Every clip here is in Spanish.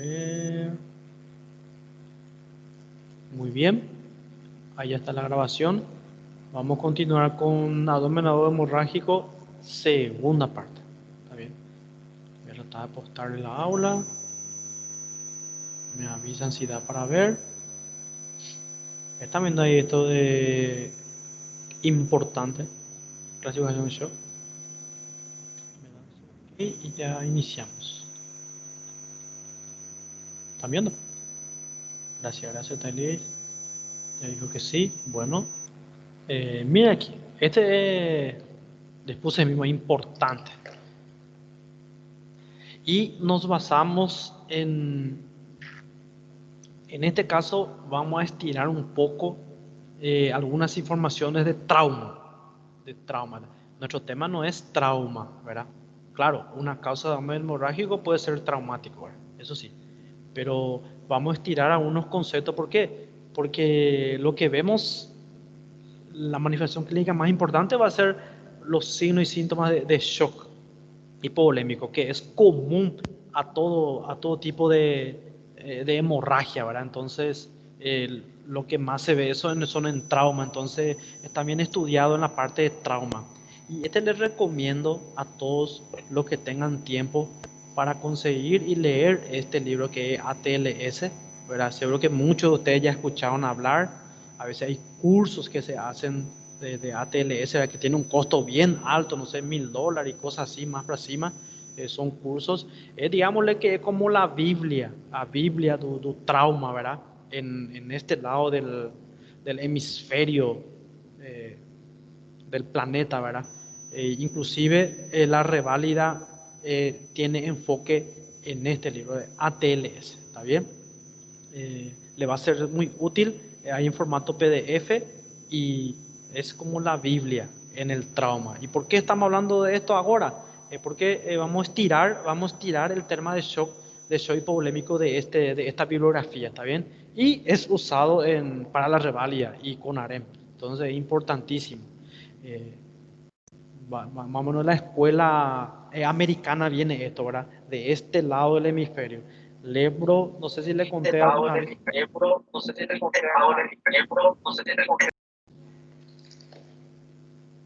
ver. Muy bien. Ahí está la grabación. Vamos a continuar con abdomen agudo hemorrágico, segunda parte. ¿Está bien? Voy a tratar de postar en la aula. Me avisan si da para ver. Están viendo ahí esto de importante. Clasificación de shock. Y ya iniciamos. ¿Están viendo? Gracias, Tailí. Ya dijo que sí. Bueno. Mira aquí. Les puse mismo importante. Y nos basamos en este caso, vamos a estirar un poco algunas informaciones de trauma. Nuestro tema no es trauma, ¿verdad? Claro, una causa de daño hemorrágico puede ser traumático, ¿verdad? Eso sí. Pero vamos a estirar algunos conceptos. ¿Por qué? Porque lo que vemos, la manifestación clínica más importante va a ser los signos y síntomas de shock hipovolémico, que es común a todo tipo de hemorragia, ¿verdad? Entonces, lo que más se ve son en trauma, entonces está bien estudiado en la parte de trauma. Y les recomiendo a todos los que tengan tiempo para conseguir y leer este libro que es ATLS, ¿verdad? Seguro que muchos de ustedes ya escucharon hablar, a veces hay cursos que se hacen de ATLS, ¿verdad? Que tiene un costo bien alto, no sé, $1000 y cosas así, más para cima. Son cursos, digámosle que es como la Biblia do trauma, ¿verdad? En este lado del hemisferio eh, del planeta, ¿verdad? Inclusive la reválida tiene enfoque en este libro de ATLS, ¿está bien? Le va a ser muy útil, hay en formato PDF y es como la Biblia en el trauma. ¿Y por qué estamos hablando de esto ahora? Porque vamos a estirar el tema de shock hipovolémico de esta bibliografía, ¿está bien? Y es usado para la reválida y con harem. Entonces es importantísimo. Eh, Más o menos la escuela americana viene esto, ¿verdad? De este lado del hemisferio. Lebro, no sé si le conté alguna vez.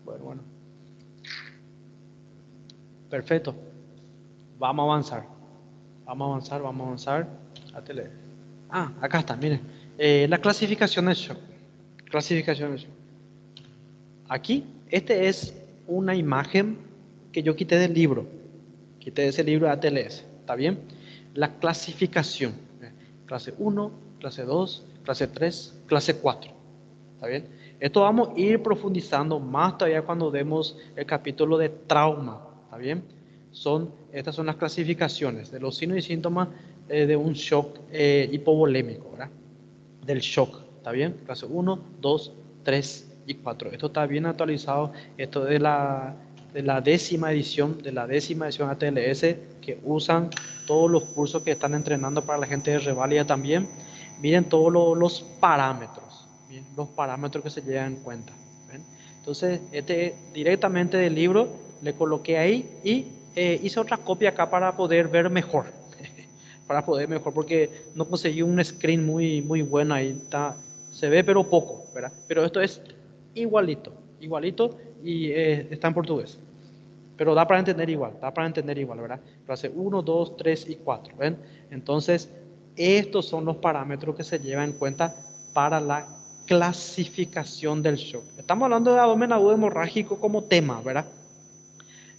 Bueno. Perfecto. Vamos a avanzar. Vamos a avanzar. Acá está, miren. La clasificación de shock. Clasificación de shock. Aquí, este es una imagen que yo quité del libro. Quité de ese libro de ATLS. ¿Está bien? La clasificación. Clase 1, clase 2, clase 3, clase 4. ¿Está bien? Esto vamos a ir profundizando más todavía cuando demos el capítulo de trauma. ¿Está bien? Estas son las clasificaciones de los signos y síntomas de un shock hipovolémico, ¿verdad? Del shock. ¿Está bien? Clase 1, 2, 3 y 4. Esto está bien actualizado. Esto de la décima edición ATLS, que usan todos los cursos que están entrenando para la gente de Revalida también. Miren todos los parámetros, ¿bien? Los parámetros que se llevan en cuenta. ¿Ven? Entonces, directamente del libro le coloqué ahí y hice otra copia acá para poder ver mejor. Porque no conseguí un screen muy bueno ahí. Se ve pero poco, ¿verdad? Pero esto es igualito y está en portugués. Pero da para entender igual, ¿verdad? Clase 1, 2, 3 y 4, ¿ven? Entonces, estos son los parámetros que se llevan en cuenta para la clasificación del shock. Estamos hablando de abdomen agudo hemorrágico como tema, ¿verdad?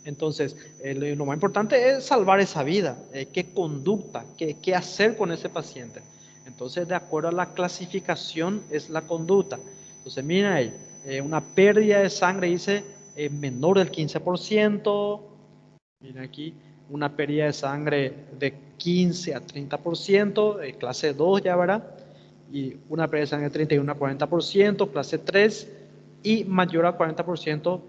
Entonces, lo más importante es salvar esa vida. ¿Qué conducta? ¿Qué hacer con ese paciente? Entonces, de acuerdo a la clasificación, es la conducta. Entonces, miren ahí, una pérdida de sangre dice menor del 15%. Miren aquí, una pérdida de sangre de 15 a 30%, clase 2 ya, ¿verdad? Y una pérdida de sangre de 31 a 40%, clase 3, y mayor a 40%,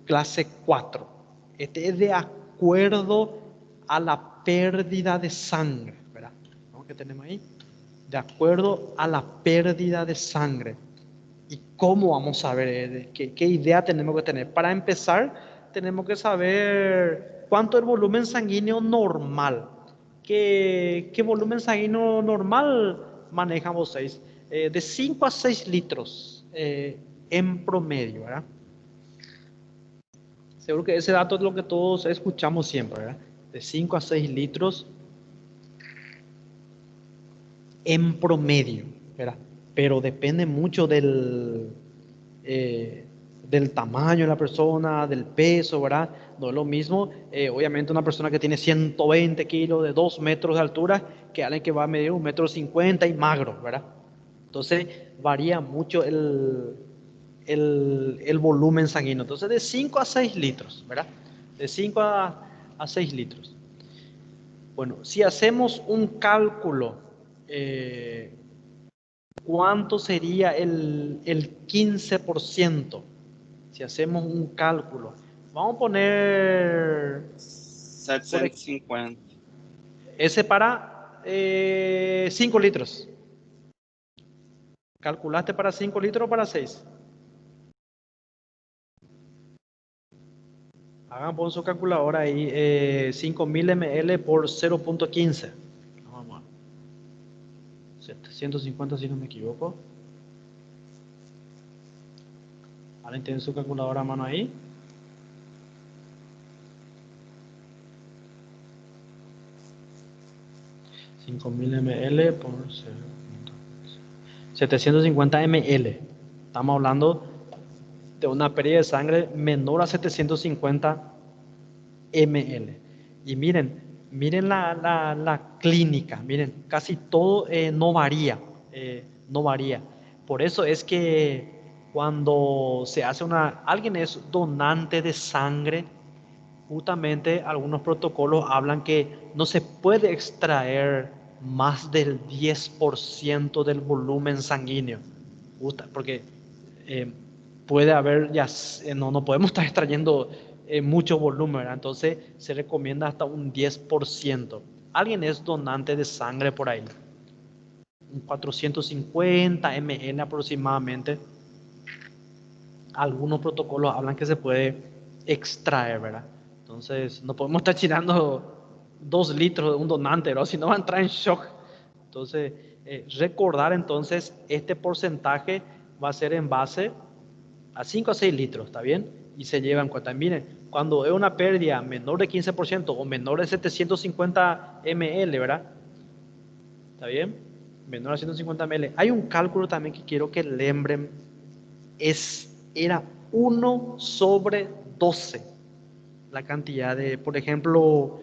clase 4. Este es de acuerdo a la pérdida de sangre, ¿verdad? ¿No? ¿Qué tenemos ahí? De acuerdo a la pérdida de sangre. ¿Y cómo vamos a ver? ¿Qué idea tenemos que tener? Para empezar, tenemos que saber cuánto es el volumen sanguíneo normal. ¿Qué volumen sanguíneo normal manejan vocês? De 5 a 6 litros en promedio, ¿verdad? Seguro que ese dato es lo que todos escuchamos siempre, ¿verdad? De 5 a 6 litros en promedio, ¿verdad? Pero depende mucho eh, del tamaño de la persona, del peso, ¿verdad? No es lo mismo, obviamente, una persona que tiene 120 kilos de 2 metros de altura que alguien que va a medir 1,50 m y magro, ¿verdad? Entonces varía mucho el volumen sanguíneo. Entonces de 5 a 6 litros, ¿verdad? De 5 a 6 litros. Bueno, si hacemos un cálculo, eh, ¿cuánto sería el 15%? Si hacemos un cálculo. Vamos a poner por 750. ese para 5 litros. ¿Calculaste para 5 litros o para 6? Hagan por su calculadora ahí 5000 ml por 0,15. Vamos a 750 si no me equivoco. ¿Alguien tiene su calculadora a mano ahí? $5,000 ml por 750 ml. Estamos hablando de una pérdida de sangre menor a 750 ml. Y miren la clínica, miren, casi todo no varía, no varía. Por eso es que cuando se hace alguien es donante de sangre, justamente algunos protocolos hablan que no se puede extraer más del 10% del volumen sanguíneo, porque eh, puede haber, no podemos estar extrayendo mucho volumen, ¿verdad? Entonces se recomienda hasta un 10%. Alguien es donante de sangre por ahí, un 450 ml aproximadamente. Algunos protocolos hablan que se puede extraer, ¿verdad? Entonces no podemos estar tirando 2 litros de un donante, ¿verdad? Si no va a entrar en shock. Entonces, recordar entonces este porcentaje va a ser en base a 5 a 6 litros, ¿está bien? Y se lleva en cuenta. Miren, cuando es una pérdida menor de 15% o menor de 750 ml, ¿verdad? ¿Está bien? Menor a 150 ml. Hay un cálculo también que quiero que lembren. Era 1/12 la cantidad de, por ejemplo,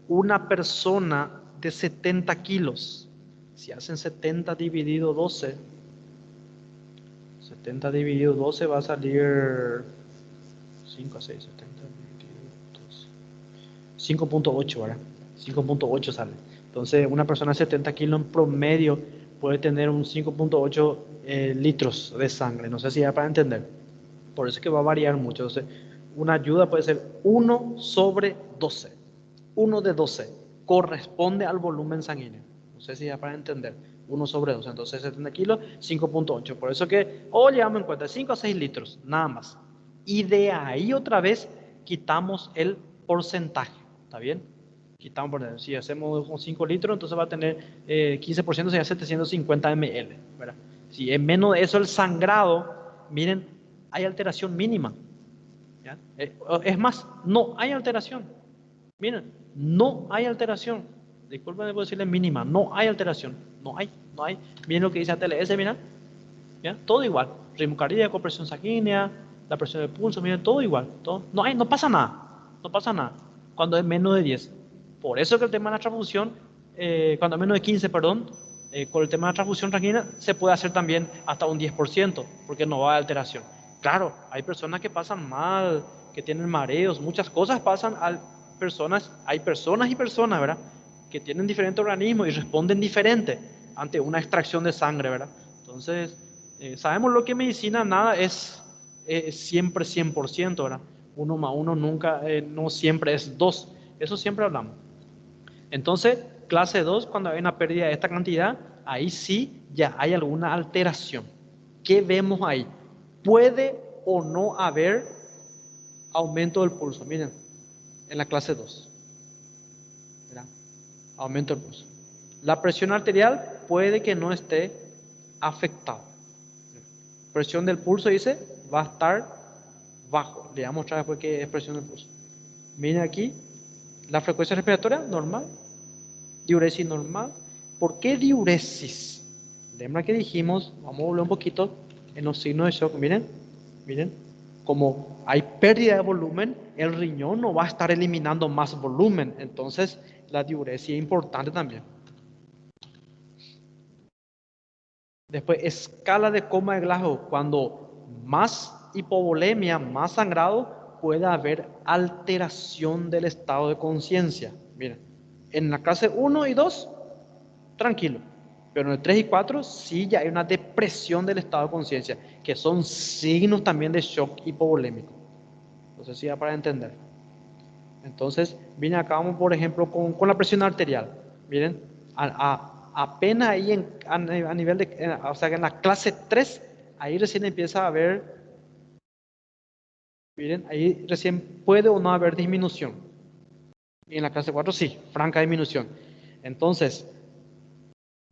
una persona de 70 kilos. Si hacen 70 dividido 12, 70 dividido 12 va a salir 5 a 6, 70 dividido 12. 5,8, ¿verdad? 5,8 sale. Entonces, una persona de 70 kilos en promedio puede tener un 5,8 litros de sangre. No sé si ya para entender. Por eso es que va a variar mucho. Entonces, una ayuda puede ser 1/12. 1/12 corresponde al volumen sanguíneo. No sé si ya para entender. 1/12. Entonces, 70 kilos, 5,8. Por eso que, o llevamos en cuenta 5 a 6 litros, nada más. Y de ahí otra vez quitamos el porcentaje. ¿Está bien? Quitamos, si hacemos con 5 litros, entonces va a tener 15%, sería 750 ml, ¿verdad? Si es menos de eso el sangrado, miren, hay alteración mínima. ¿Ya? Es más, no hay alteración. Miren, no hay alteración. Disculpen, debo decirle mínima, no hay alteración. No hay. Miren lo que dice ATLS, miren. ¿Ya? Todo igual. Ritmo cardíaco, presión sanguínea, la presión de pulso, miren, todo igual. Todo, no pasa nada. No pasa nada. Cuando es menos de 10. Por eso que el tema de la transfusión, cuando es menos de 15, perdón, con el tema de la transfusión sanguínea se puede hacer también hasta un 10%, porque no va a alteración. Claro, hay personas que pasan mal, que tienen mareos, muchas cosas pasan a personas, hay personas y personas, ¿verdad? Que tienen diferentes organismos y responden diferente ante una extracción de sangre, ¿verdad? Entonces, sabemos lo que es medicina, nada es siempre 100%, ¿verdad? 1 más 1 nunca, no siempre es 2. Eso siempre hablamos. Entonces, clase 2, cuando hay una pérdida de esta cantidad, ahí sí ya hay alguna alteración. ¿Qué vemos ahí? Puede o no haber aumento del pulso. Miren, en la clase 2. ¿Verdad? aumento el pulso. La presión arterial puede que no esté afectada. Presión del pulso, dice, va a estar bajo. Le voy a mostrar después qué es presión del pulso. Miren aquí, la frecuencia respiratoria normal, diuresis normal. ¿Por qué diuresis? Lembra que dijimos, vamos a volver un poquito en los signos de shock. Miren, miren, como hay pérdida de volumen, el riñón no va a estar eliminando más volumen. Entonces, la diuresis es importante también. Después, escala de coma de Glasgow. Cuando más hipovolemia, más sangrado, puede haber alteración del estado de conciencia. Miren, en la clase 1 y 2, tranquilo. Pero en el 3 y 4 sí ya hay una depresión del estado de conciencia, que son signos también de shock hipovolémico. Entonces, sí, para entender. Entonces, viene acá, vamos por ejemplo con la presión arterial. Miren, apenas ahí a nivel de, o sea, en la clase 3, ahí recién empieza a haber, miren, ahí recién puede o no haber disminución. Y en la clase 4 sí, franca disminución. Entonces,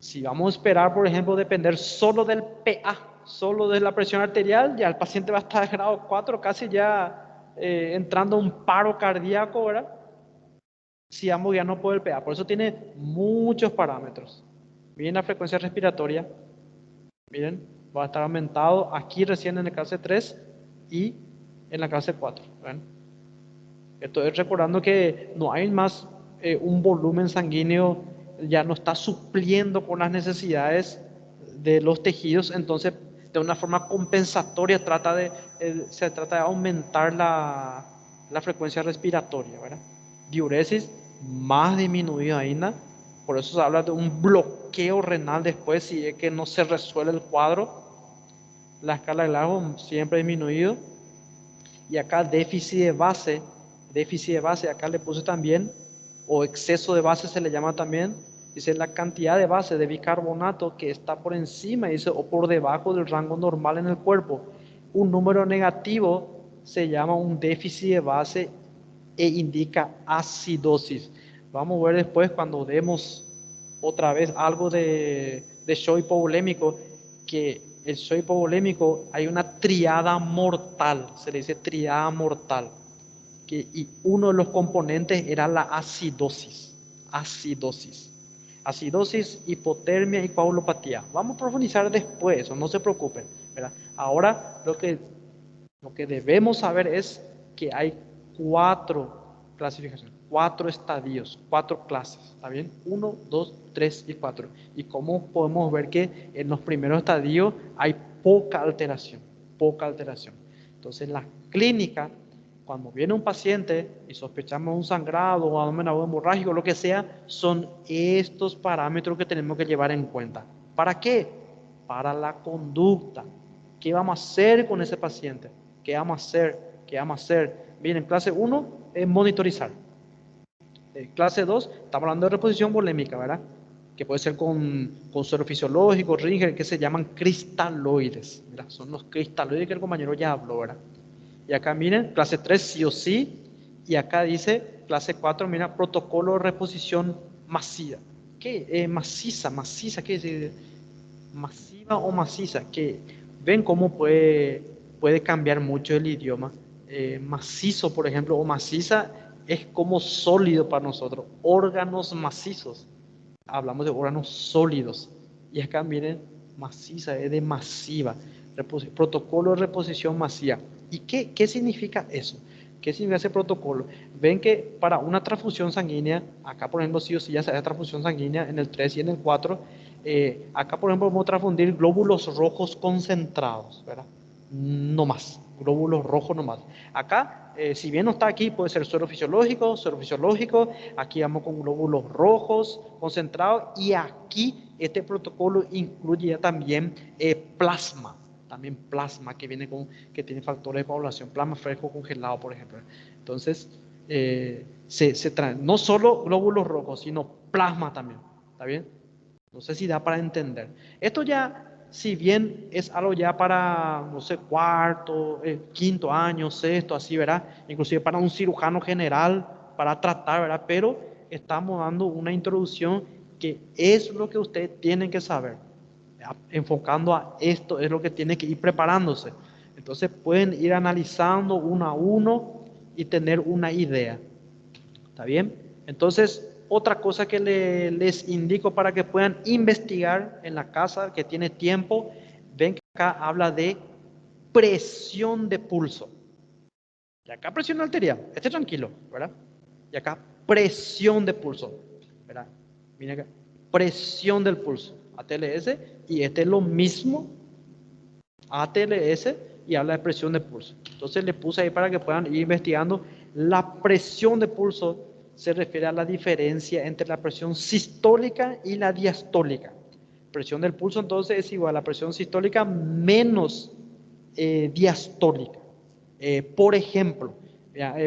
si vamos a esperar, por ejemplo, depender solo del PA, solo de la presión arterial, ya el paciente va a estar en grado 4, casi ya entrando a un paro cardíaco, ¿verdad? Si vamos ya no por el PA. Por eso tiene muchos parámetros. Miren la frecuencia respiratoria. Miren, va a estar aumentado aquí recién en la clase 3 y en la clase 4. ¿Ven? Estoy recordando que no hay más un volumen sanguíneo, ya no está supliendo con las necesidades de los tejidos, entonces de una forma compensatoria se trata de aumentar la frecuencia respiratoria, ¿verdad? Diuresis más disminuida ainda, por eso se habla de un bloqueo renal después si es que no se resuelve el cuadro. La escala de Glasgow siempre disminuido. Y acá déficit de base, acá le puse también, o exceso de base se le llama también, dice la cantidad de base de bicarbonato que está por encima, dice, o por debajo del rango normal en el cuerpo. Un número negativo se llama un déficit de base e indica acidosis. Vamos a ver después cuando demos otra vez algo de shock hipovolémico, que el shock hipovolémico hay una triada mortal, se le dice triada mortal, y uno de los componentes era la acidosis, acidosis, hipotermia y coagulopatía. Vamos a profundizar después, no se preocupen, ¿verdad? Ahora lo que debemos saber es que hay 4 clasificaciones, 4 estadios, 4 clases, ¿está bien? 1, 2, 3 y 4. Y cómo podemos ver que en los primeros estadios hay poca alteración, poca alteración. Entonces, en la clínica, cuando viene un paciente y sospechamos un sangrado o abdomen agudo hemorrágico, lo que sea, son estos parámetros que tenemos que llevar en cuenta. ¿Para qué? Para la conducta. ¿Qué vamos a hacer con ese paciente? ¿Qué vamos a hacer? ¿Qué vamos a hacer? Bien, en clase 1 es monitorizar. En clase 2 estamos hablando de reposición volémica, ¿verdad? Que puede ser con suero fisiológico, Ringer, que se llaman cristaloides. ¿Verdad? Son los cristaloides que el compañero ya habló, ¿verdad? Y acá miren, clase 3 sí o sí. Y acá dice, clase 4, mira, protocolo de reposición masiva. ¿Qué? Maciza, ¿qué es? Masiva o maciza, que ven cómo puede cambiar mucho el idioma. Macizo, por ejemplo, o maciza es como sólido para nosotros. Órganos macizos. Hablamos de órganos sólidos. Y acá miren, maciza es de masiva. Protocolo de reposición masiva. ¿Y qué significa eso? ¿Qué significa ese protocolo? Ven que para una transfusión sanguínea, acá por ejemplo sí o sí ya se hace transfusión sanguínea en el 3 y en el 4, acá por ejemplo vamos a transfundir glóbulos rojos concentrados, ¿verdad? No más, glóbulos rojos no más. Acá, si bien no está aquí, puede ser suero fisiológico, aquí vamos con glóbulos rojos concentrados y aquí este protocolo incluye ya también plasma. También plasma que viene que tiene factores de coagulación, plasma fresco congelado, por ejemplo. Entonces, se trae no solo glóbulos rojos, sino plasma también. ¿Está bien? No sé si da para entender. Esto ya, si bien es algo ya para, no sé, cuarto, quinto año, sexto, así, ¿verdad? Inclusive para un cirujano general, para tratar, ¿verdad? Pero estamos dando una introducción que es lo que ustedes tienen que saber. Enfocando a esto es lo que tienen que ir preparándose. Entonces pueden ir analizando uno a uno y tener una idea. ¿Está bien? Entonces, otra cosa que les indico para que puedan investigar en la casa, que tiene tiempo, ven que acá habla de presión de pulso. Y acá presión arterial, esté tranquilo, ¿verdad? Y acá presión de pulso, ¿verdad? Miren acá, presión del pulso, ATLS, y este es lo mismo, ATLS, y habla de presión de pulso. Entonces le puse ahí para que puedan ir investigando. La presión de pulso se refiere a la diferencia entre la presión sistólica y la diastólica. Presión del pulso entonces es igual a la presión sistólica menos diastólica. Por ejemplo,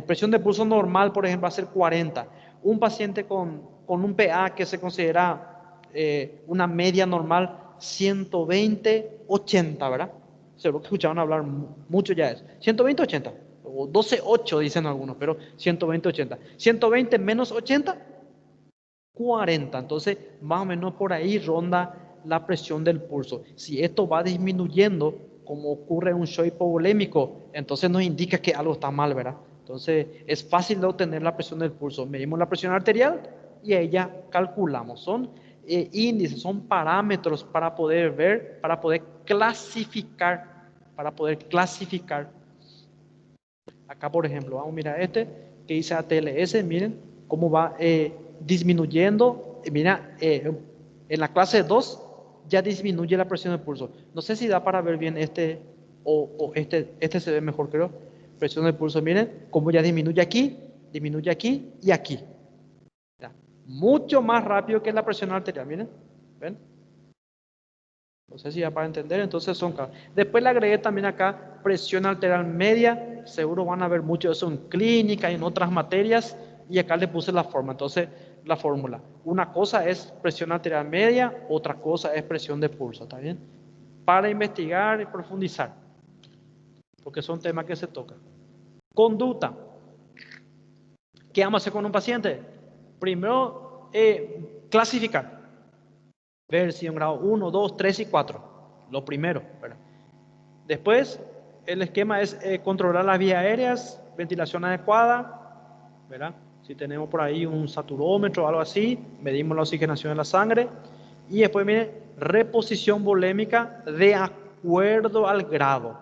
presión de pulso normal, por ejemplo, va a ser 40. Un paciente con un PA que se considera una media normal, 120, 80, ¿verdad? Seguro que escucharon hablar mucho ya de eso. 120, 80. O 12, 8 dicen algunos, pero 120, 80. 120 menos 80, 40. Entonces, más o menos por ahí ronda la presión del pulso. Si esto va disminuyendo, como ocurre en un shock hipovolémico, entonces nos indica que algo está mal, ¿verdad? Entonces, es fácil de obtener la presión del pulso. Medimos la presión arterial y ahí ya calculamos. Son índices, son parámetros para poder ver, para poder clasificar, Acá, por ejemplo, vamos a mirar este que dice ATLS, miren cómo va disminuyendo. Mira, en la clase 2 ya disminuye la presión del pulso. No sé si da para ver bien este o este se ve mejor, creo. Presión del pulso, miren cómo ya disminuye aquí y aquí. Ya, mucho más rápido que la presión arterial, miren. ¿Ven? No sé si ya para entender, entonces son casos. Después le agregué también acá presión arterial media. Seguro van a ver mucho de eso en clínica y en otras materias. Y acá le puse la forma. Entonces, la fórmula. Una cosa es presión arterial media, otra cosa es presión de pulso. ¿Está bien? Para investigar y profundizar. Porque son temas que se tocan. Conducta. ¿Qué vamos a hacer con un paciente? Primero, clasificar. Ver si en grado 1, 2, 3 y 4. Lo primero, ¿verdad? Después, el esquema es controlar las vías aéreas, ventilación adecuada, ¿verdad? Si tenemos por ahí un saturómetro o algo así, medimos la oxigenación de la sangre. Y después, miren, reposición volémica de acuerdo al grado.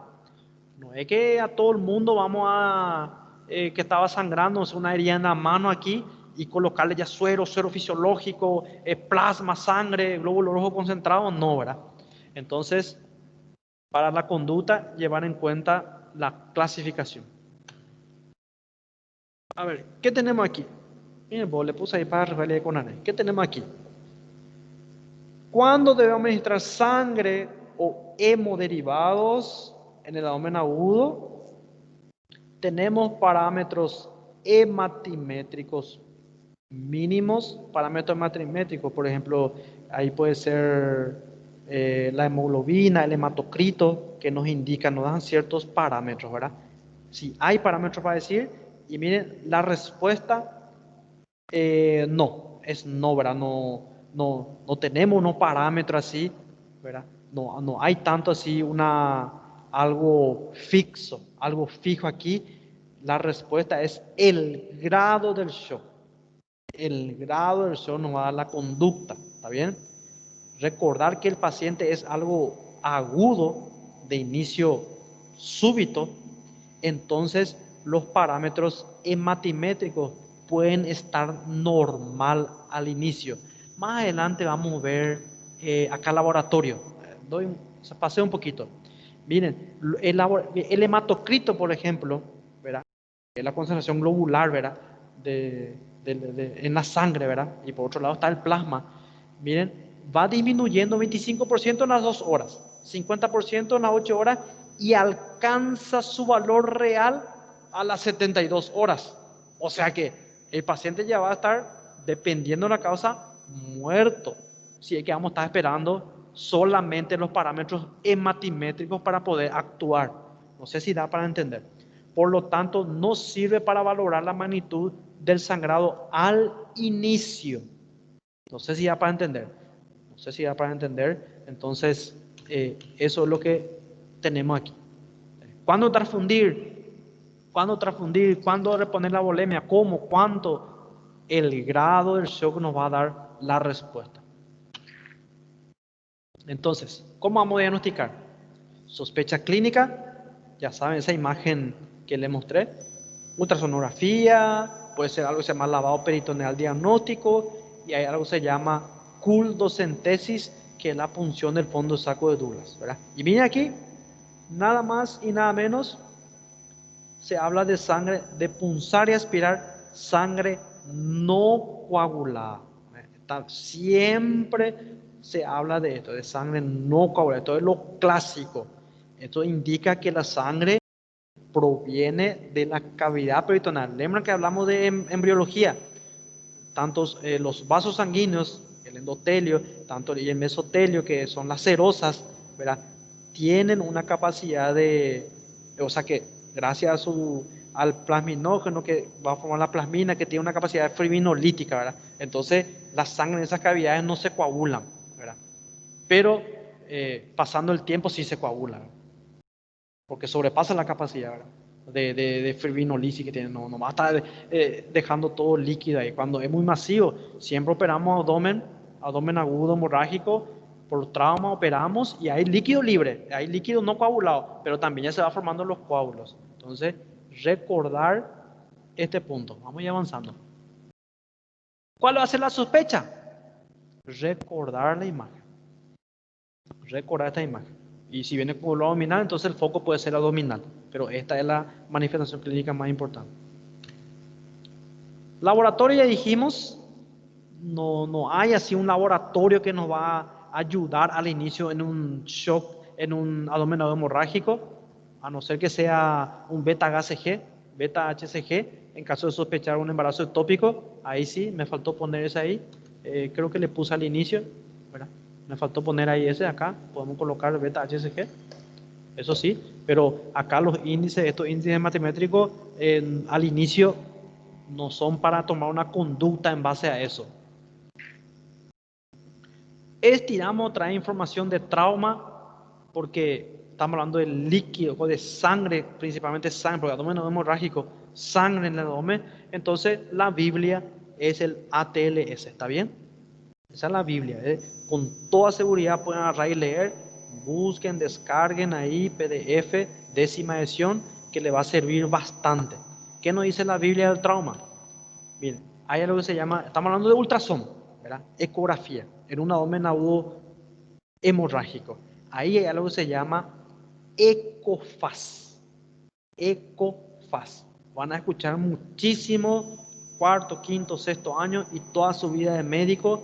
No es que a todo el mundo vamos a, que estaba sangrando, una herida en la mano aquí, y colocarle ya suero fisiológico, plasma, sangre, glóbulo rojo concentrado, no, ¿verdad? Entonces, para la conducta, llevar en cuenta la clasificación. A ver, ¿qué tenemos aquí? Miren, le puse ahí para revelar con ANE. ¿Qué tenemos aquí? ¿Cuándo debemos administrar sangre o hemoderivados en el abdomen agudo? Tenemos parámetros hematimétricos mínimos, parámetros hematimétricos, por ejemplo, ahí puede ser la hemoglobina, el hematocrito, que nos indican, nos dan ciertos parámetros, ¿verdad? Si hay parámetros para decir, y miren, la respuesta no, es no, ¿verdad? No tenemos unos parámetros así, ¿verdad? No hay tanto así algo fijo aquí. La respuesta es el grado del shock. El grado del shock nos va a dar la conducta, ¿está bien? Recordar que el paciente es algo agudo, de inicio súbito, entonces los parámetros hematimétricos pueden estar normal al inicio. Más adelante vamos a ver acá el laboratorio. Pasé un poquito. Miren, el hematocrito, por ejemplo, ¿verdad? Es la concentración globular, ¿verdad? En la sangre, ¿verdad? Y por otro lado está el plasma. Miren, va disminuyendo 25% en las 2 horas, 50% en las 8 horas y alcanza su valor real a las 72 horas. O sea que el paciente ya va a estar, dependiendo de la causa, muerto. Si es que vamos a estar esperando solamente los parámetros hematimétricos para poder actuar. No sé si da para entender. Por lo tanto, no sirve para valorar la magnitud del sangrado al inicio. No sé si da para entender. No sé si da para entender. Entonces, eso es lo que tenemos aquí. ¿Cuándo transfundir? ¿Cuándo transfundir? ¿Cuándo reponer la volemia? ¿Cómo? ¿Cuánto? El grado del shock nos va a dar la respuesta. Entonces, ¿cómo vamos a diagnosticar? Sospecha clínica, ya saben, esa imagen que les mostré. Ultrasonografía, puede ser algo que se llama lavado peritoneal diagnóstico, y hay algo que se llama culdocentesis, que es la punción del fondo saco de Douglas, ¿verdad? Y miren aquí, nada más y nada menos, se habla de sangre, de punzar y aspirar sangre no coagulada. Siempre se habla de esto, de sangre no coagulada. Esto es lo clásico. Esto indica que la sangre proviene de la cavidad peritoneal. Lembran que hablamos de embriología. Tantos los vasos sanguíneos, el endotelio, tanto y el mesotelio, que son las serosas, ¿verdad? Tienen una capacidad o sea que gracias al plasminógeno que va a formar la plasmina, que tiene una capacidad fibrinolítica, ¿verdad? Entonces la sangre en esas cavidades no se coagulan, ¿verdad? Pero pasando el tiempo sí se coagula, ¿verdad? Porque sobrepasa la capacidad, ¿verdad? De fibrinolisis que tiene, no va a estar dejando todo líquido ahí. Cuando es muy masivo, siempre operamos abdomen agudo hemorrágico, por trauma operamos y hay líquido libre, hay líquido no coagulado, pero también ya se va formando los coágulos. Entonces, recordar este punto. Vamos a ir avanzando. ¿Cuál va a ser la sospecha? Recordar la imagen. Recordar esta imagen. Y si viene con lo abdominal, entonces el foco puede ser abdominal. Pero esta es la manifestación clínica más importante. Laboratorio, ya dijimos, no hay así un laboratorio que nos va a ayudar al inicio en un shock, en un abdomen hemorrágico, a no ser que sea un beta-HCG, beta-HCG, en caso de sospechar un embarazo ectópico. Ahí sí, me faltó poner ese ahí. Creo que le puse al inicio, ¿verdad? Me faltó poner ahí ese acá. Podemos colocar beta-HCG. Eso sí, pero acá los índices, estos índices matemáticos al inicio no son para tomar una conducta en base a eso. Estiramos, trae información de trauma, porque estamos hablando de líquido o de sangre, principalmente sangre, porque el abdomen hemorrágico, sangre en el abdomen. Entonces la Biblia es el ATLS, ¿está bien? Esa es la Biblia, con toda seguridad pueden agarrar y leer. Busquen, descarguen ahí PDF, 10ª edición, que le va a servir bastante. ¿Qué nos dice la Biblia del trauma? Miren, hay algo que se llama, estamos hablando de ultrasonido, ¿verdad? Ecografía, en un abdomen agudo hemorrágico. Ahí hay algo que se llama ecofaz. Ecofaz. Van a escuchar muchísimo, cuarto, quinto, sexto año y toda su vida de médico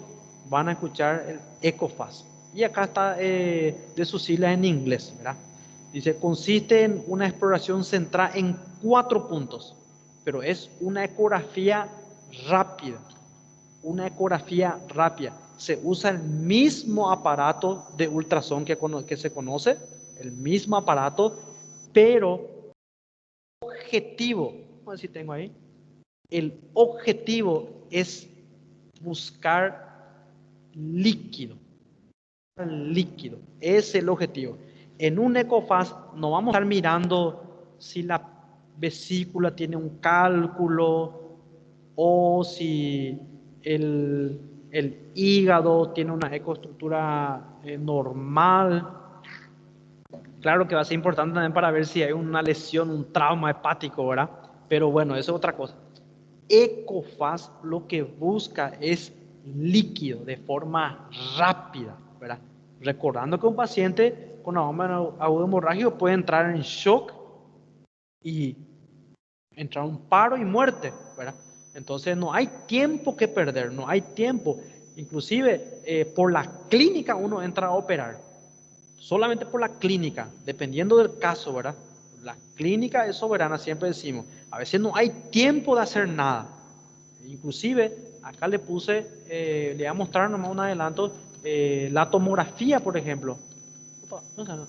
van a escuchar el ecofaz. Y acá está de sus siglas en inglés, ¿verdad? Dice, consiste en una exploración centrada en 4 puntos, pero es una ecografía rápida. Una ecografía rápida. Se usa el mismo aparato de ultrasonido que se conoce, el mismo aparato, pero objetivo, vamos a ver si tengo ahí, el objetivo es buscar líquido. Líquido, es el objetivo. En un ecofaz no vamos a estar mirando si la vesícula tiene un cálculo o si el hígado tiene una ecoestructura normal. Claro que va a ser importante también para ver si hay una lesión, un trauma hepático, ¿verdad? Pero bueno, eso es otra cosa. Ecofaz lo que busca es líquido de forma rápida, ¿verdad? Recordando que un paciente con abdomen agudo hemorrágico puede entrar en shock y entrar en un paro y muerte, ¿verdad? Entonces no hay tiempo que perder, no hay tiempo. Inclusive por la clínica uno entra a operar. Solamente por la clínica, dependiendo del caso, ¿verdad? La clínica es soberana, siempre decimos. A veces no hay tiempo de hacer nada. Inclusive, acá le puse, le voy a mostrar nomás un adelanto, la tomografía, por ejemplo.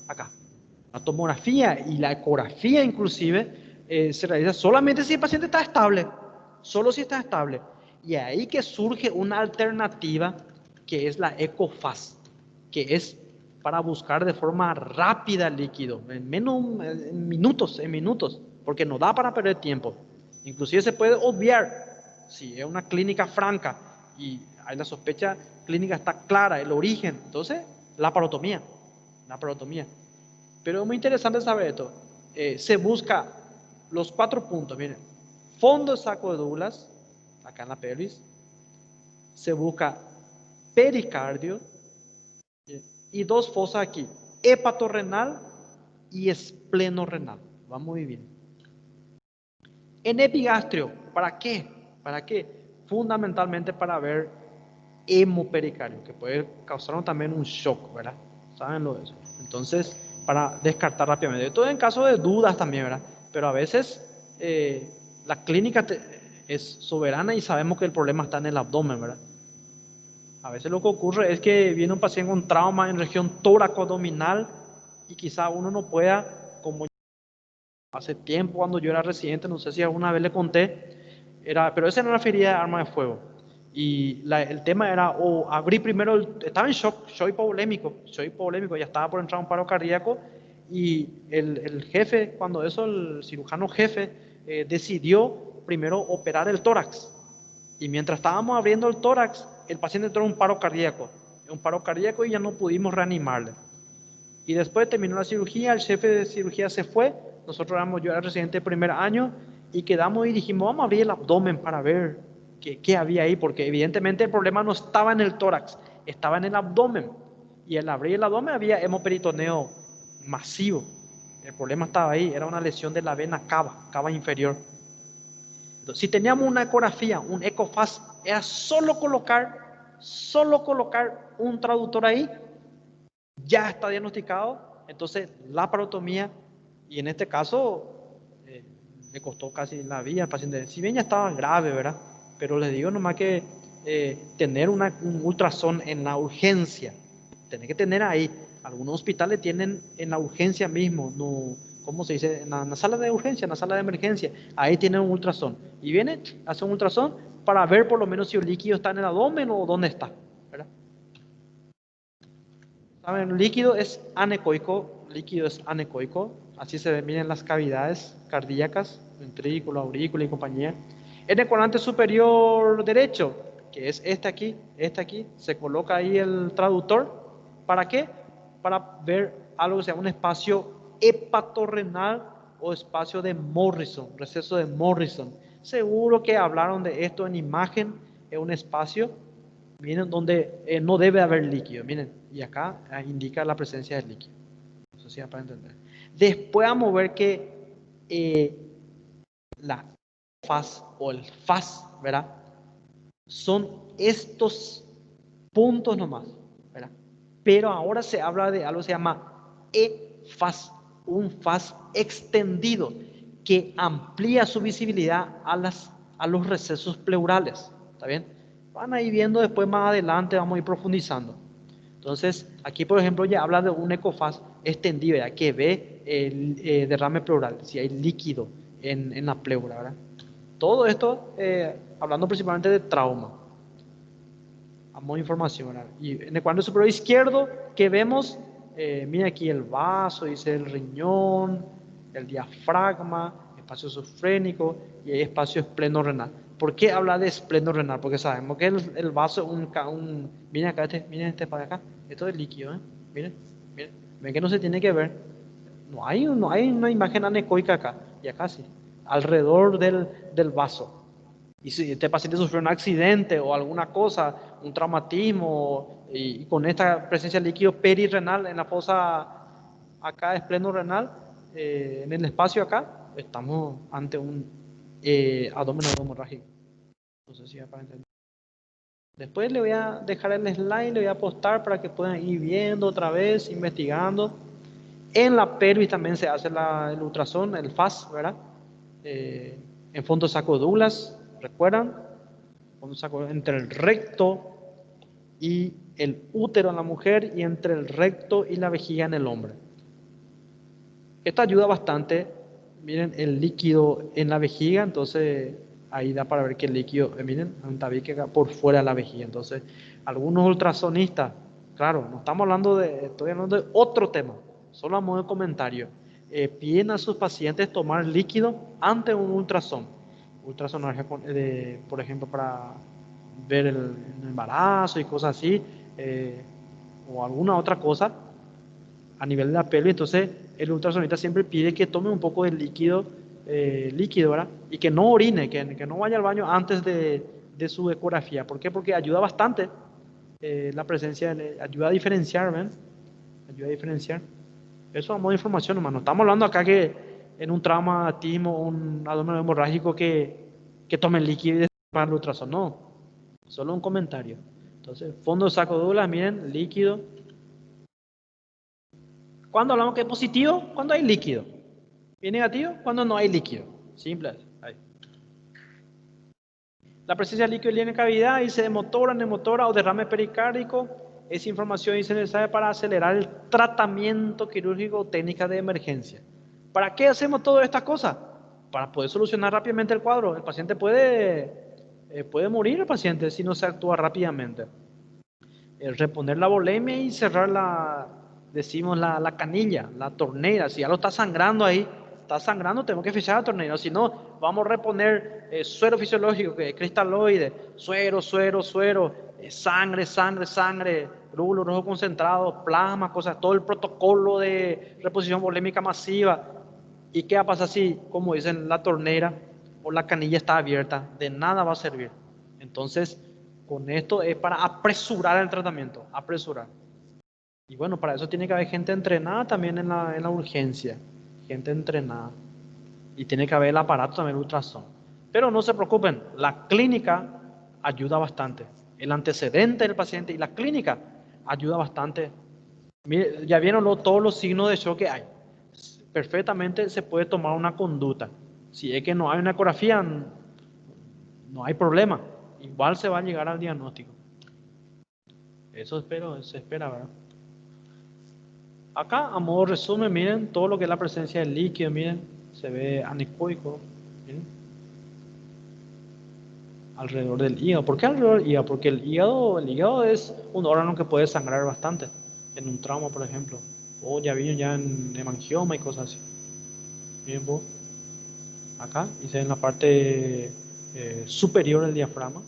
Acá. La tomografía y la ecografía inclusive se realiza solamente si el paciente está estable. solo si está estable. Y ahí que surge una alternativa que es la EcoFast, que es para buscar de forma rápida el líquido, en minutos, porque no da para perder tiempo. Inclusive se puede obviar si es una clínica franca y hay la sospecha clínica está clara, el origen, entonces la parotomía. Pero es muy interesante saber esto. Se busca los 4 puntos, miren, fondo de saco de Douglas, acá en la pelvis, se busca pericardio y 2 fosas aquí, hepatorrenal y esplenorrenal. Vamos muy bien. En epigastrio, ¿para qué? ¿Para qué? Fundamentalmente para ver hemopericardio, que puede causar también un shock, ¿verdad? ¿Saben lo de eso? Entonces, para descartar rápidamente. Todo en caso de dudas también, ¿verdad? Pero a veces la clínica es soberana y sabemos que el problema está en el abdomen, ¿verdad? A veces lo que ocurre es que viene un paciente con trauma en región tóraco-abdominal y quizá uno no pueda, como hace tiempo cuando yo era residente, no sé si alguna vez le conté, pero esa no era ferida de arma de fuego. Y el tema era o abrir primero, estaba en shock, shock hipovolémico, ya estaba por entrar un paro cardíaco y el jefe, cuando eso, el cirujano jefe decidió primero operar el tórax. Y mientras estábamos abriendo el tórax, el paciente entró en un paro cardíaco y ya no pudimos reanimarle. Y después terminó la cirugía, el jefe de cirugía se fue, yo era residente de primer año y quedamos y dijimos, vamos a abrir el abdomen para ver qué había ahí, porque evidentemente el problema no estaba en el tórax, estaba en el abdomen. Y al abrir el abdomen había hemoperitoneo masivo. El problema estaba ahí, era una lesión de la vena cava inferior. Entonces, si teníamos una ecografía, un EcoFast, era solo colocar un traductor ahí, ya está diagnosticado, entonces la parotomía, y en este caso le costó casi la vida al paciente, si bien ya estaba grave, ¿verdad? Pero les digo nomás que tener un ultrasón en la urgencia, tener que tener ahí, algunos hospitales tienen en la urgencia mismo, no, ¿cómo se dice? En la sala de urgencia, en la sala de emergencia, ahí tienen un ultrasón, y viene, hace un ultrasón para ver por lo menos si el líquido está en el abdomen o dónde está, ¿verdad? Saben, líquido es anecoico, así se ven bien las cavidades cardíacas, ventrículo, aurícula y compañía. En el cuadrante superior derecho, que es este aquí, se coloca ahí el traductor. ¿Para qué? Para ver algo que se llama un espacio hepatorrenal o espacio de Morrison, receso de Morrison. Seguro que hablaron de esto en imagen, es un espacio. Miren donde no debe haber líquido, miren, y acá indica la presencia del líquido. Eso sí, para entender. Después vamos a ver que la faz o el faz, ¿verdad? Son estos puntos nomás, ¿verdad? Pero ahora se habla de algo que se llama E-faz, un faz extendido que amplía su visibilidad a los recesos pleurales, ¿está bien? Van a ir viendo después más adelante, vamos a ir profundizando. Entonces, aquí por ejemplo ya habla de un ecofaz extendido, ya que ve el derrame pleural, si hay líquido en la pleura, ¿verdad? Todo esto hablando principalmente de trauma. Vamos a información, ¿verdad? Y en el cuadro superior izquierdo, que vemos, mira aquí el vaso, dice el riñón, el diafragma, espacio sufrénico y hay espacio esplenorrenal. ¿Por qué habla de esplenorrenal? Porque sabemos que el vaso es miren acá, miren este para acá, esto es líquido, ¿eh? Miren, ven que no se tiene que ver. No hay una imagen anecoica acá, y acá sí, alrededor del vaso. Y si este paciente sufrió un accidente o alguna cosa, un traumatismo, y con esta presencia de líquido perirrenal en la fosa acá esplenorrenal, en el espacio acá, estamos ante un abdomen hemorrágico. No sé si para entender. Después le voy a dejar el slide, le voy a postar para que puedan ir viendo otra vez, investigando. En la pelvis también se hace el ultrasón, el FAS, ¿verdad? En fondo saco Douglas, ¿recuerdan? Fondo saco entre el recto y el útero en la mujer y entre el recto y la vejiga en el hombre. Esto ayuda bastante. Miren el líquido en la vejiga, entonces ahí da para ver que el líquido, miren, un tabique acá por fuera de la vejiga. Entonces, algunos ultrasonistas, claro, no estamos hablando de, estoy hablando de otro tema, solo a modo de comentario, piden a sus pacientes tomar líquido ante un ultrasonido. Ultrasonografía, por ejemplo, para ver el embarazo y cosas así, o alguna otra cosa a nivel de la pelvis. Entonces el ultrasonista siempre pide que tome un poco de líquido, líquido, ¿verdad? Y que no orine, que no vaya al baño antes de su ecografía. ¿Por qué? Porque ayuda bastante la presencia, ayuda a diferenciar, ¿ven? Ayuda a diferenciar. Eso es modo de información, hermano. Estamos hablando acá que en un traumatismo o un abdomen hemorrágico que tomen líquido y después para el ultrasonido. No, solo un comentario. Entonces, fondo de saco de Douglas, miren, líquido. ¿Cuándo hablamos que es positivo? Cuando hay líquido. ¿Y negativo? Cuando no hay líquido. Simple. Ahí. La presencia de líquido en cavidad, dice hemotora, neumotora o derrame pericárdico. Esa información dice necesaria para acelerar el tratamiento quirúrgico o técnica de emergencia. ¿Para qué hacemos todas estas cosas? Para poder solucionar rápidamente el cuadro. El paciente puede morir, el paciente, si no se actúa rápidamente. Reponer la volemia y cerrar decimos la canilla, la tornera. Si ya lo está sangrando ahí, está sangrando, tenemos que fichar la tornera. Si no, vamos a reponer suero fisiológico, que es cristaloide, suero, sangre, glóbulos rojos concentrados, plasma, cosas, todo el protocolo de reposición volémica masiva. ¿Y qué va a pasar si, como dicen, la tornera o la canilla está abierta? De nada va a servir. Entonces, con esto es para apresurar el tratamiento, apresurar. Y bueno, para eso tiene que haber gente entrenada también en la urgencia, gente entrenada. Y tiene que haber el aparato también, el ultrasonido. Pero no se preocupen, la clínica ayuda bastante. El antecedente del paciente y la clínica ayuda bastante. Mire, ya vieron todos los signos de shock que hay. Perfectamente se puede tomar una conducta. Si es que no hay una ecografía, no hay problema. Igual se va a llegar al diagnóstico. Eso se espera, ¿verdad? Acá, a modo de resumen, miren todo lo que es la presencia del líquido, miren, se ve anecoico, miren, alrededor del hígado. ¿Por qué alrededor del hígado? Porque el hígado es un órgano que puede sangrar bastante, en un trauma, por ejemplo, o ya vino ya en hemangioma y cosas así. Miren vos, acá, y se ve en la parte superior del diafragma.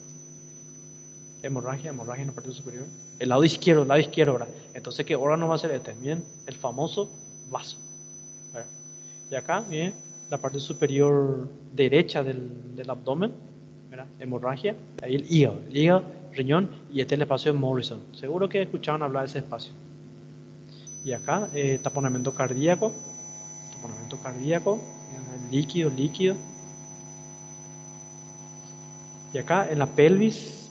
Hemorragia en la parte superior. El lado izquierdo, ¿verdad? Entonces, ¿qué órgano va a ser este? Miren, el famoso vaso. ¿Verdad? Y acá, miren, la parte superior derecha del abdomen, ¿verdad? Hemorragia. Ahí el hígado, riñón, y este es el espacio de Morrison. Seguro que escucharon hablar de ese espacio. Y acá, taponamiento cardíaco. Líquido. Y acá en la pelvis,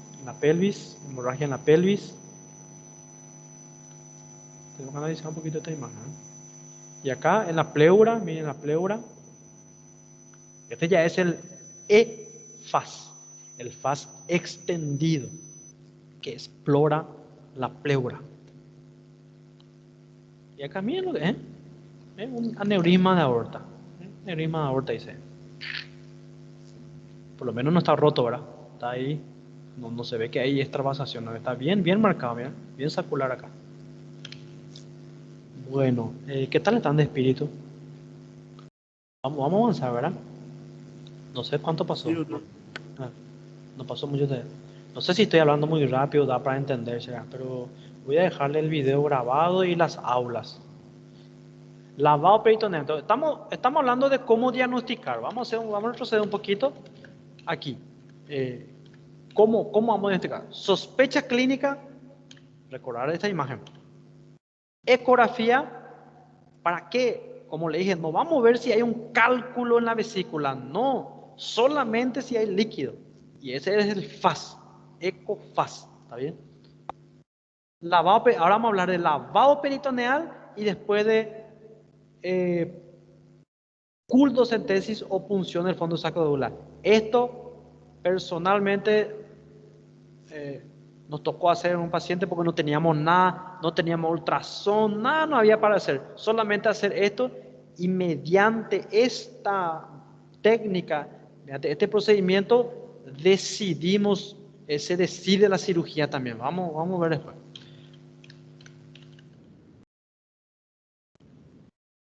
hemorragia en la pelvis. Tengo que analizar un poquito esta imagen. Y acá en la pleura, miren la pleura. Este ya es el E-faz, el faz extendido, que explora la pleura. Y acá miren lo que es. Un aneurisma de aorta. Aneurisma de aorta dice. Por lo menos no está roto, ¿verdad? Está ahí. No se ve que hay extravasación, ¿no? Está bien marcado, ¿verdad? Bien circular acá. Bueno, ¿qué tal están de espíritu? Vamos a avanzar, ¿verdad? No sé cuánto pasó. No pasó mucho tiempo. No sé si estoy hablando muy rápido, da para entenderse, pero voy a dejarle el video grabado y las aulas. Lavado peritoneal. Estamos hablando de cómo diagnosticar. Vamos a retroceder un poquito aquí. ¿Cómo vamos a diagnosticar? Sospecha clínica, recordar esta imagen. Ecografía, ¿para qué? Como le dije, no vamos a ver si hay un cálculo en la vesícula, no, solamente si hay líquido. Y ese es el FAS, ecofaz, ¿está bien? Ahora vamos a hablar de lavado peritoneal y después de cultocentesis o punción del fondo sacrodular. Esto personalmente nos tocó hacer en un paciente porque no teníamos nada, no teníamos ultrasonido, nada no había para hacer, solamente hacer esto y mediante esta técnica Fíjate, este procedimiento decidimos, se decide la cirugía también. Vamos a ver después.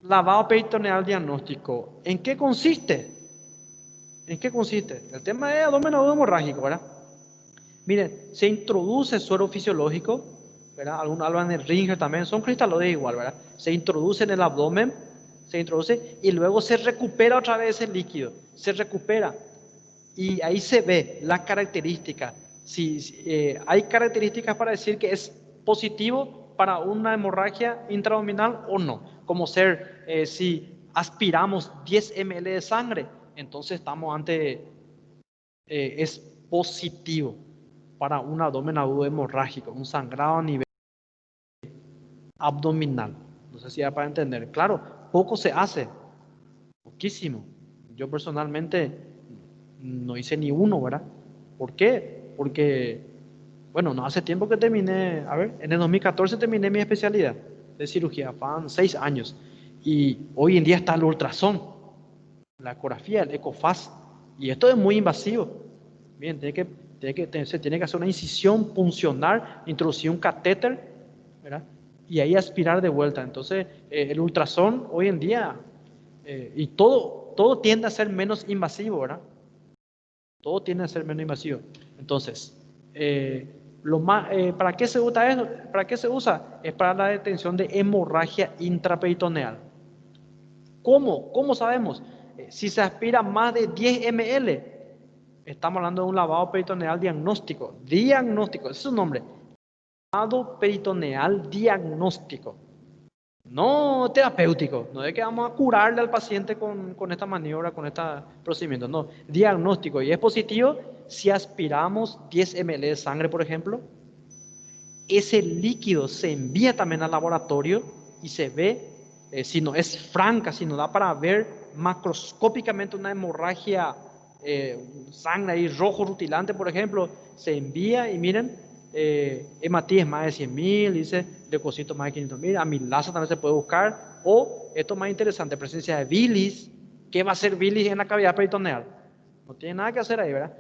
Lavado peritoneal diagnóstico. ¿En qué consiste? ¿En qué consiste? El tema es abdomen agudo hemorrágico, ¿verdad? Miren, se introduce suero fisiológico, ¿verdad? Algunos hablan de Ringer también, son cristaloides igual, ¿verdad? Se introduce en el abdomen, se introduce y luego se recupera otra vez el líquido, se recupera y ahí se ve la característica. Si hay características para decir que es positivo para una hemorragia intraabdominal o no, como ser si aspiramos 10 ml de sangre, entonces estamos ante, es positivo para un abdomen agudo hemorrágico, un sangrado a nivel abdominal. No sé si da para entender. Claro, poco se hace, poquísimo. Yo personalmente no hice ni uno, ¿verdad? ¿Por qué? Porque, bueno, no hace tiempo que terminé, a ver, en el 2014 terminé mi especialidad de cirugía, van 6 años. Y hoy en día está el ultrasón, la ecografía, el ecofaz. Y esto es muy invasivo. Bien, se tiene que hacer una incisión puncional, introducir un catéter, ¿verdad? Y ahí aspirar de vuelta. Entonces, el ultrasón hoy en día, y todo tiende a ser menos invasivo, ¿verdad? Todo tiende a ser menos invasivo. Entonces, ¿para qué se usa eso? ¿Para qué se usa? Es para la detención de hemorragia intraperitoneal. ¿Cómo? ¿Cómo sabemos? Si se aspira más de 10 ml, estamos hablando de un lavado peritoneal diagnóstico. Diagnóstico, ese es su nombre. Lavado peritoneal diagnóstico. No terapéutico. No es que vamos a curarle al paciente con esta maniobra, con este procedimiento. No, diagnóstico. Y es positivo si aspiramos 10 ml de sangre, por ejemplo. Ese líquido se envía también al laboratorio y se ve, si no es franca, si no da para ver macroscópicamente una hemorragia, sangre ahí rojo rutilante, por ejemplo, se envía y miren, hematía es más de 100.000, dice leucocito más de 500.000, amilasa también se puede buscar, o esto más interesante, presencia de bilis. ¿Qué va a ser bilis en la cavidad peritoneal? No tiene nada que hacer ahí, ¿verdad?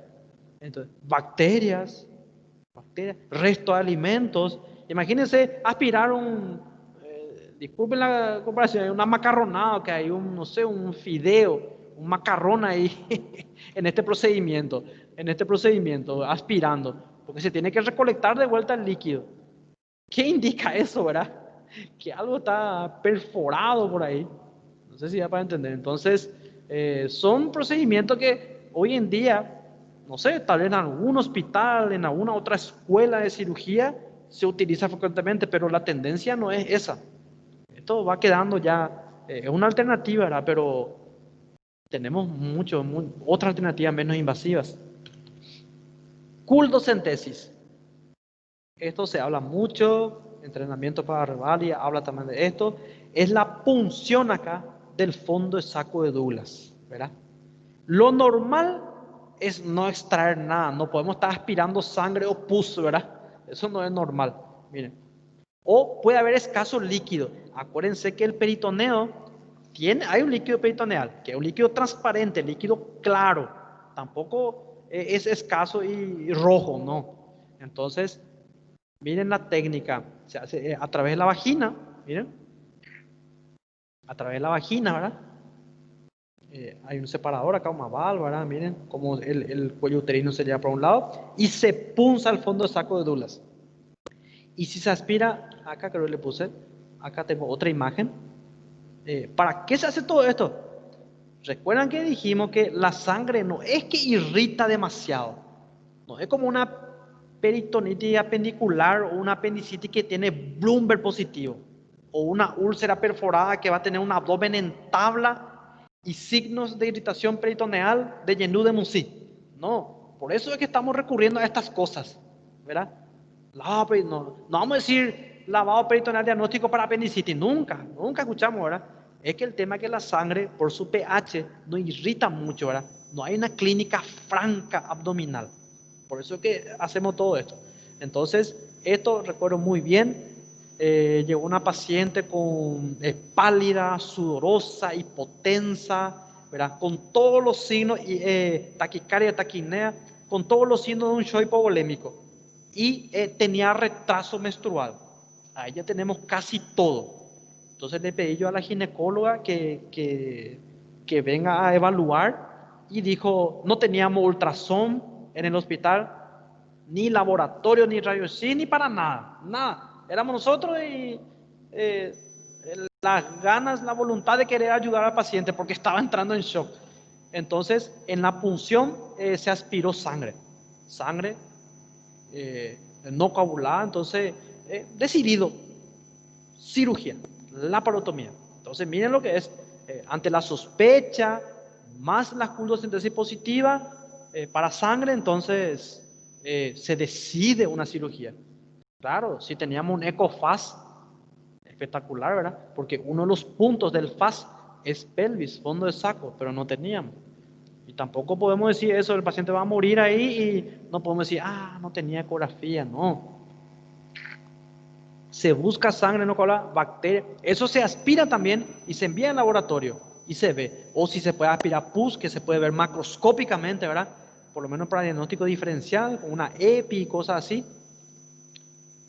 Entonces, bacterias, resto de alimentos. Imagínense aspirar disculpen la comparación, una macarronada, que hay no sé, un fideo, un macarrón ahí en este procedimiento, aspirando, porque se tiene que recolectar de vuelta el líquido. ¿Qué indica eso, verdad? Que algo está perforado por ahí. No sé si ya para entender. Entonces, son procedimientos que hoy en día, no sé, tal vez en algún hospital, en alguna otra escuela de cirugía, se utiliza frecuentemente, pero la tendencia no es esa. Esto va quedando ya, es una alternativa, ¿verdad? Pero tenemos otras alternativas menos invasivas. Culdocentesis. Esto se habla mucho, entrenamiento para revalia, habla también de esto. Es la punción acá del fondo de saco de Douglas, ¿verdad? Lo normal es no extraer nada, no podemos estar aspirando sangre o pus, ¿verdad? Eso no es normal, miren. O puede haber escaso líquido. Acuérdense que el peritoneo hay un líquido peritoneal, que es un líquido transparente, líquido claro. Tampoco es escaso y rojo, no. Entonces, miren la técnica, se hace a través de la vagina, miren, a través de la vagina, ¿verdad? Hay un separador acá, una válvula, ¿verdad? Miren cómo el cuello uterino se lleva por un lado y se punza al fondo del saco de Douglas. Y si se aspira, acá creo que le puse, acá tengo otra imagen. ¿Para qué se hace todo esto? Recuerdan que dijimos que la sangre no es que irrita demasiado, no es como una peritonitis apendicular o una apendicitis que tiene Bloomberg positivo, o una úlcera perforada que va a tener un abdomen en tabla y signos de irritación peritoneal de Yenú de Musi. No, por eso es que estamos recurriendo a estas cosas, ¿verdad? No vamos a decir lavado peritoneal diagnóstico para apendicitis, nunca escuchamos, ¿verdad? Es que el tema es que la sangre, por su pH, no irrita mucho, ¿verdad? No hay una clínica franca abdominal. Por eso es que hacemos todo esto. Entonces, esto recuerdo muy bien. Llegó una paciente con pálida, sudorosa, hipotensa, ¿verdad? Con todos los signos, taquicardia, taquinea, con todos los signos de un shock hipovolémico. Y tenía retraso menstrual. Ahí ya tenemos casi todo. Entonces le pedí yo a la ginecóloga que venga a evaluar y dijo, no teníamos ultrasón en el hospital, ni laboratorio, ni rayos X, ni para nada, nada. Éramos nosotros y las ganas, la voluntad de querer ayudar al paciente porque estaba entrando en shock. Entonces, en la punción se aspiró sangre no coagulada, entonces decidido, cirugía, laparotomía. Entonces, miren lo que es, ante la sospecha, más la culosíntesis positiva para sangre, entonces se decide una cirugía. Claro, si teníamos un ECOFAS, espectacular, ¿verdad? Porque uno de los puntos del FAS es pelvis, fondo de saco, pero no teníamos. Y tampoco podemos decir eso, el paciente va a morir ahí y no podemos decir, no tenía ecografía, no. Se busca sangre no coagulada, bacteria, eso se aspira también y se envía al laboratorio y se ve. O si se puede aspirar pus, que se puede ver macroscópicamente, ¿verdad? Por lo menos para diagnóstico diferencial, con una EPI y cosas así.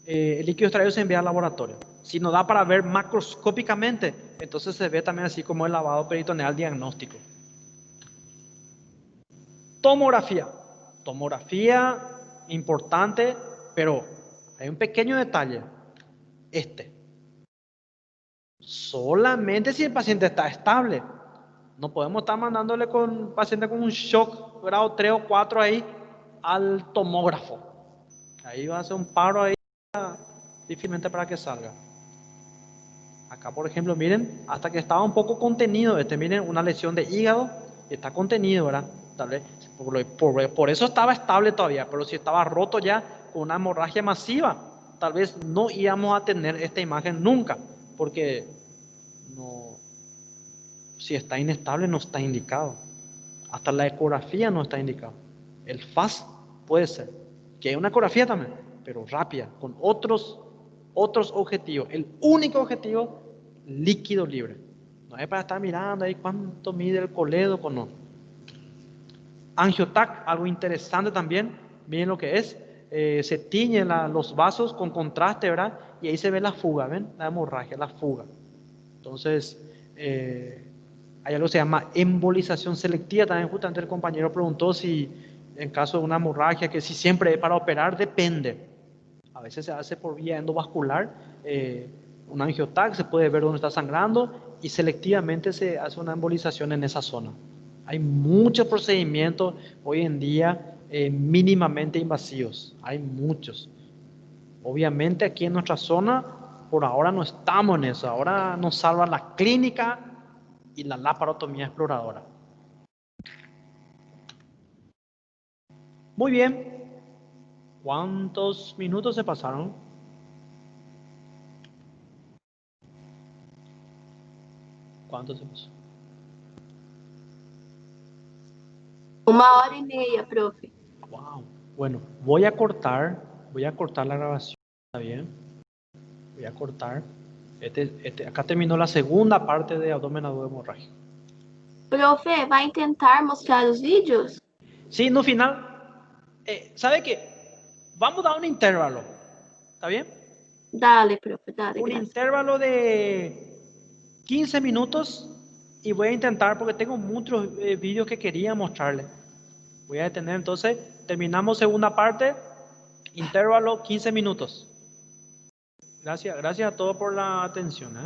El líquido extraído se envía al laboratorio. Si no da para ver macroscópicamente, entonces se ve también así como el lavado peritoneal diagnóstico. Tomografía. Tomografía importante, pero hay un pequeño detalle. Solamente si el paciente está estable. No podemos estar mandándole con paciente con un shock grado 3 o 4 ahí al tomógrafo. Ahí va a ser un paro ahí difícilmente para que salga. Acá, por ejemplo, miren, hasta que estaba un poco contenido, miren, una lesión de hígado, está contenido, ¿verdad? Tal vez, por eso estaba estable todavía, pero si estaba roto ya con una hemorragia masiva, tal vez no íbamos a tener esta imagen nunca, porque no, si está inestable no está indicado. Hasta la ecografía no está indicado. El FAS puede ser, que hay una ecografía también, pero rápida, con otros objetivos. El único objetivo, líquido libre. No es para estar mirando ahí cuánto mide el colédoco, no. Angiotac, algo interesante también, miren lo que es. Se tiñen los vasos con contraste, ¿verdad? Y ahí se ve la fuga, ¿ven? La hemorragia, la fuga. Entonces, hay algo que se llama embolización selectiva. También justamente el compañero preguntó si en caso de una hemorragia, que si siempre es para operar, depende. A veces se hace por vía endovascular, un angiotac, se puede ver dónde está sangrando y selectivamente se hace una embolización en esa zona. Hay muchos procedimientos hoy en día mínimamente invasivos, hay muchos. Obviamente aquí en nuestra zona, por ahora no estamos en eso, ahora nos salva la clínica y la laparotomía exploradora. Muy bien. ¿Cuántos minutos se pasaron? ¿Cuántos se pasó? 1h30, profe. Wow. Bueno, voy a cortar la grabación, ¿está bien? Voy a cortar. Acá terminó la segunda parte de abdomen agudo hemorrágico. Profe, vai intentar mostrar os vídeos? Sí, no final. ¿Sabe qué? Vamos a dar un intervalo. ¿Está bien? Dale, profe, dale, Un gracias. intervalo de 15 minutos y voy a intentar, porque tengo muchos vídeos que quería mostrarle. Voy a detener, entonces, terminamos segunda parte, intervalo 15 minutos. Gracias a todos por la atención.